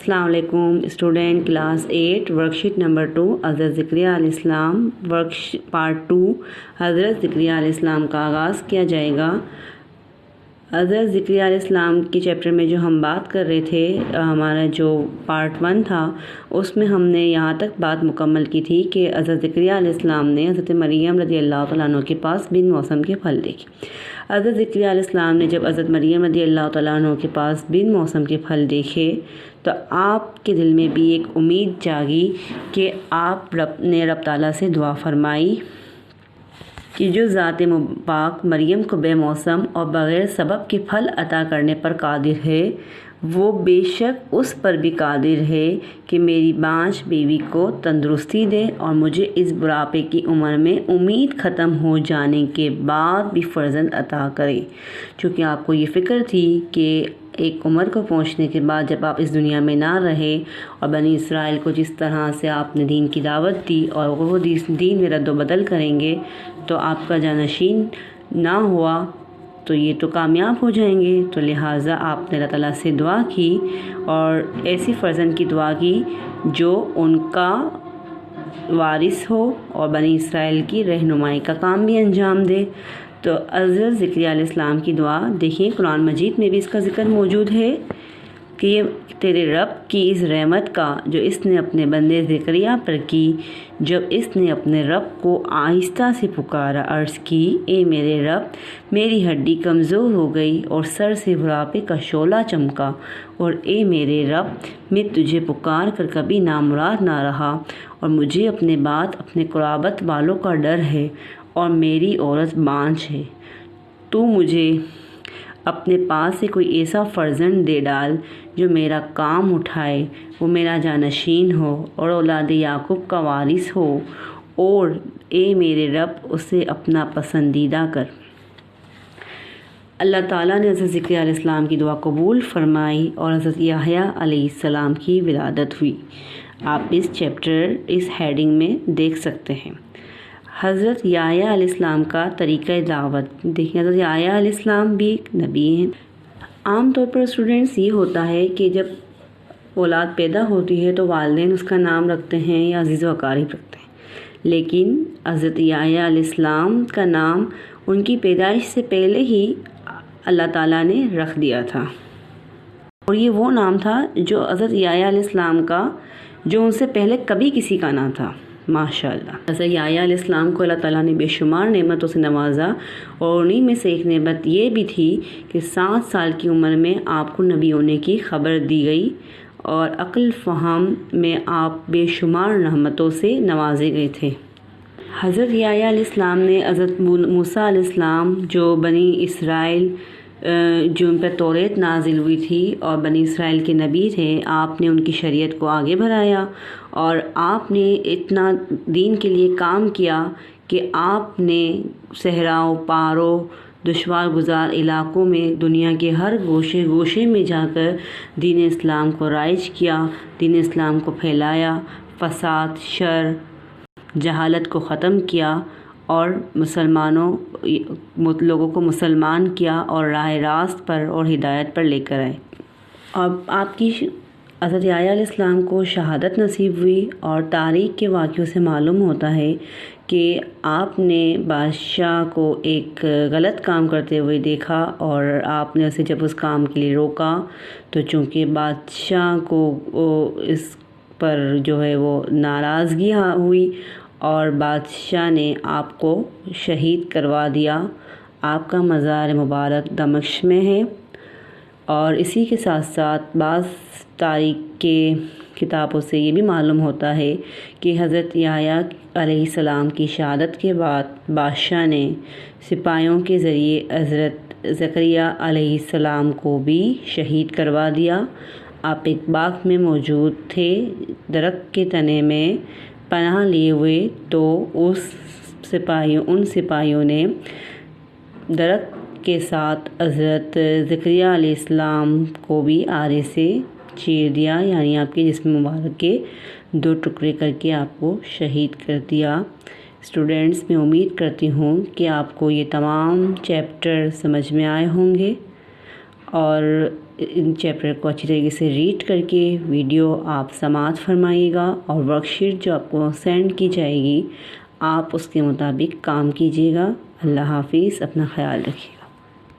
السلام علیکم student class 8 work sheet number 2 حضرت زکریا علیہ السلام پارٹ 2 حضرت زکریا علیہ السلام کا آغاز کیا جائے گا۔ حضرت زکریا علیہ السلام کے چیپٹر میں جو ہم بات کر رہے تھے، ہمارا جو پارٹ 1 تھا، اس میں ہم نے یہاں تک بات مکمل کی تھی کہ حضرت زکریا علیہ السلام نے حضرت مریم رضی اللہ تعالیٰ عنہ کے پاس بن موسم کے پھل دیکھے۔ حضرت زکریا علیہ السلام نے جب حضرت مریم رضی اللہ تعالیٰ عنہ کے پاس بن موسم کے پھل دیکھے تو آپ کے دل میں بھی ایک امید جاگی کہ آپ نے رب تعالیٰ سے دعا فرمائی کہ جو ذات پاک مریم کو بے موسم اور بغیر سبب کے پھل عطا کرنے پر قادر ہے، وہ بے شک اس پر بھی قادر ہے کہ میری بانجھ بیوی کو تندرستی دے اور مجھے اس بڑھاپے کی عمر میں امید ختم ہو جانے کے بعد بھی فرزند عطا کرے۔ چونکہ آپ کو یہ فکر تھی کہ ایک عمر کو پہنچنے کے بعد جب آپ اس دنیا میں نہ رہے اور بنی اسرائیل کو جس طرح سے آپ نے دین کی دعوت دی اور وہ دین میں رد و بدل کریں گے تو آپ کا جانشین نہ ہوا تو یہ تو کامیاب ہو جائیں گے، تو لہٰذا آپ نے اللہ تعالیٰ سے دعا کی اور ایسی فرزند کی دعا کی جو ان کا وارث ہو اور بنی اسرائیل کی رہنمائی کا کام بھی انجام دے۔ تو حضرت زکریا علیہ السلام کی دعا دیکھیں، قرآن مجید میں بھی اس کا ذکر موجود ہے کہ یہ تیرے رب کی اس رحمت کا جو اس نے اپنے بندے زکریا پر کی، جب اس نے اپنے رب کو آہستہ سے پکارا، عرض کی، اے میرے رب، میری ہڈی کمزور ہو گئی اور سر سے بڑھاپے کا شعلہ چمکا، اور اے میرے رب، میں تجھے پکار کر کبھی نامراد نہ رہا اور مجھے اپنے بعد اپنے قرابت والوں کا ڈر ہے اور میری عورت بانجھ ہے۔ تو مجھے اپنے پاس سے کوئی ایسا فرزند دے ڈال جو میرا کام اٹھائے، وہ میرا جانشین ہو اور اولاد یعقوب کا وارث ہو، اور اے میرے رب اسے اپنا پسندیدہ کر۔ اللہ تعالیٰ نے حضرت زکریا علیہ السلام کی دعا قبول فرمائی اور حضرت یحییٰ علیہ السلام کی ولادت ہوئی۔ آپ اس چیپٹر اس ہیڈنگ میں دیکھ سکتے ہیں۔ حضرت یحییٰ علیہ السلام کا طریقہ دعوت دیکھیں۔ حضرت یحییٰ علیہ السلام بھی ایک نبی ہیں۔ عام طور پر اسٹوڈنٹس یہ ہوتا ہے کہ جب اولاد پیدا ہوتی ہے تو والدین اس کا نام رکھتے ہیں یا عزیز و اقارب رکھتے ہیں، لیکن حضرت یحییٰ علیہ السلام کا نام ان کی پیدائش سے پہلے ہی اللہ تعالیٰ نے رکھ دیا تھا، اور یہ وہ نام تھا جو حضرت یحییٰ علیہ السلام کا جو ان سے پہلے کبھی کسی کا نہ تھا۔ ماشاءاللہ، حضرت یحییٰ علیہ السلام کو اللہ تعالیٰ نے بے شمار نعمتوں سے نوازا، اور انہی میں سے ایک نعمت یہ بھی تھی کہ 7 سال کی عمر میں آپ کو نبی ہونے کی خبر دی گئی، اور عقل فہم میں آپ بے شمار رحمتوں سے نوازے گئے تھے۔ حضرت یحییٰ علیہ السلام نے حضرت موسیٰ علیہ السلام جو بنی اسرائیل جو ان پر توریت نازل ہوئی تھی اور بنی اسرائیل کے نبی تھے، آپ نے ان کی شریعت کو آگے بڑھایا اور آپ نے اتنا دین کے لیے کام کیا کہ آپ نے صحراؤں، پہاڑوں، دشوار گزار علاقوں میں دنیا کے ہر گوشے گوشے میں جا کر دین اسلام کو رائج کیا، دین اسلام کو پھیلایا، فساد، شر، جہالت کو ختم کیا اور لوگوں کو مسلمان کیا اور راہ راست پر اور ہدایت پر لے کر آئے۔ اب آپ کی حضرت یحییٰ علیہ السلام کو شہادت نصیب ہوئی، اور تاریخ کے واقعوں سے معلوم ہوتا ہے کہ آپ نے بادشاہ کو ایک غلط کام کرتے ہوئے دیکھا، اور آپ نے اسے جب اس کام کے لیے روکا تو چونکہ بادشاہ کو اس پر جو ہے وہ ناراضگی ہوئی اور بادشاہ نے آپ کو شہید کروا دیا۔ آپ کا مزار مبارک دمشق میں ہے، اور اسی کے ساتھ ساتھ بعض تاریخ کے کتابوں سے یہ بھی معلوم ہوتا ہے کہ حضرت یحییٰ علیہ السلام کی شہادت کے بعد بادشاہ نے سپاہیوں کے ذریعے حضرت زکریا علیہ السلام کو بھی شہید کروا دیا۔ آپ ایک باغ میں موجود تھے، درخت کے تنے میں پناہ لیے ہوئے، تو ان سپاہیوں نے درخت کے ساتھ حضرت زکریا علیہ السلام کو بھی آرے سے چیر دیا، یعنی آپ کے جسم مبارک کے 2 ٹکڑے کر کے آپ کو شہید کر دیا۔ اسٹوڈنٹس، میں امید کرتی ہوں کہ آپ کو یہ تمام چیپٹر سمجھ میں آئے ہوں گے، اور ان چیپٹر کو اچھی طریقے سے ریڈ کر کے ویڈیو آپ سماعت فرمائیے گا، اور ورک شیٹ جو آپ کو سینڈ کی جائے گی آپ اس کے مطابق کام کیجیے گا۔ اللہ حافظ، اپنا خیال رکھیے گا۔